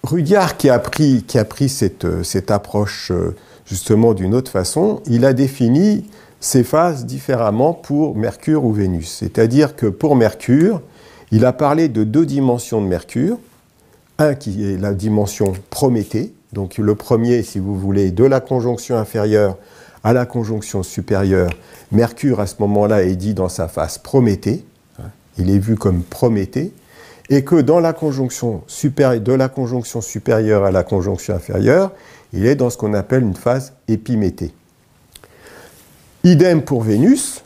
Rudyard, qui a pris cette approche justement d'une autre façon, il a défini ces phases différemment pour Mercure ou Vénus. C'est-à-dire que pour Mercure, il a parlé de deux dimensions de Mercure. Un qui est la dimension Prométhée, donc le premier, si vous voulez, de la conjonction inférieure à la conjonction supérieure. Mercure, à ce moment-là, est dit dans sa phase Prométhée. Il est vu comme Prométhée. Et que dans la conjonction de la conjonction supérieure à la conjonction inférieure, il est dans ce qu'on appelle une phase Épiméthée. Idem pour Vénus.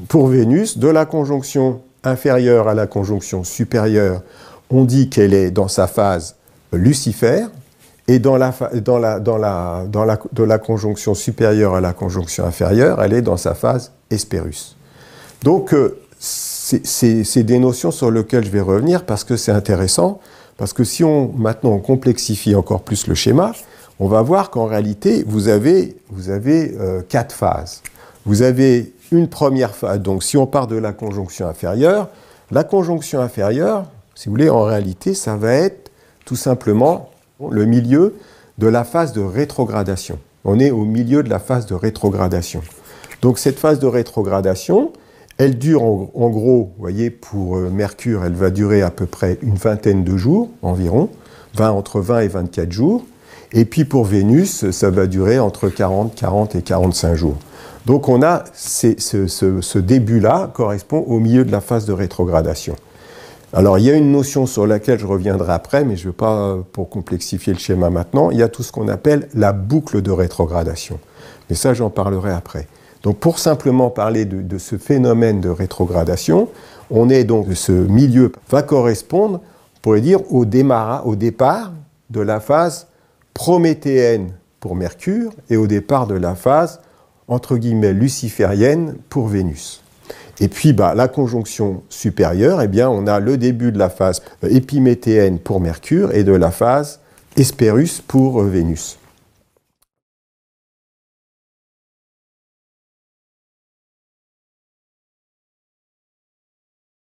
Pour Vénus, de la conjonction inférieure à la conjonction supérieure, on dit qu'elle est dans sa phase Lucifer, et de la conjonction supérieure à la conjonction inférieure, elle est dans sa phase Hespérus. Donc, c'est des notions sur lesquelles je vais revenir parce que c'est intéressant, parce que si maintenant on complexifie encore plus le schéma, on va voir qu'en réalité, vous avez 4 phases. Vous avez une première phase, donc si on part de la conjonction inférieure, si vous voulez, en réalité, ça va être tout simplement le milieu de la phase de rétrogradation. On est au milieu de la phase de rétrogradation. Donc cette phase de rétrogradation, elle dure en gros, vous voyez, pour Mercure, elle va durer à peu près une vingtaine de jours environ, entre 20 et 24 jours. Et puis pour Vénus, ça va durer entre 40 et 45 jours. Donc on a ce début-là correspond au milieu de la phase de rétrogradation. Alors il y a une notion sur laquelle je reviendrai après, mais je ne veux pas pour complexifier le schéma maintenant. Il y a tout ce qu'on appelle la boucle de rétrogradation. Mais ça, j'en parlerai après. Donc pour simplement parler de ce phénomène de rétrogradation, on est donc, ce milieu va correspondre, on pourrait dire, au départ de la phase prométhéenne pour Mercure et au départ de la phase, entre guillemets, luciférienne pour Vénus. Et puis la conjonction supérieure, eh bien, on a le début de la phase épiméthéenne pour Mercure et de la phase Hespérus pour Vénus.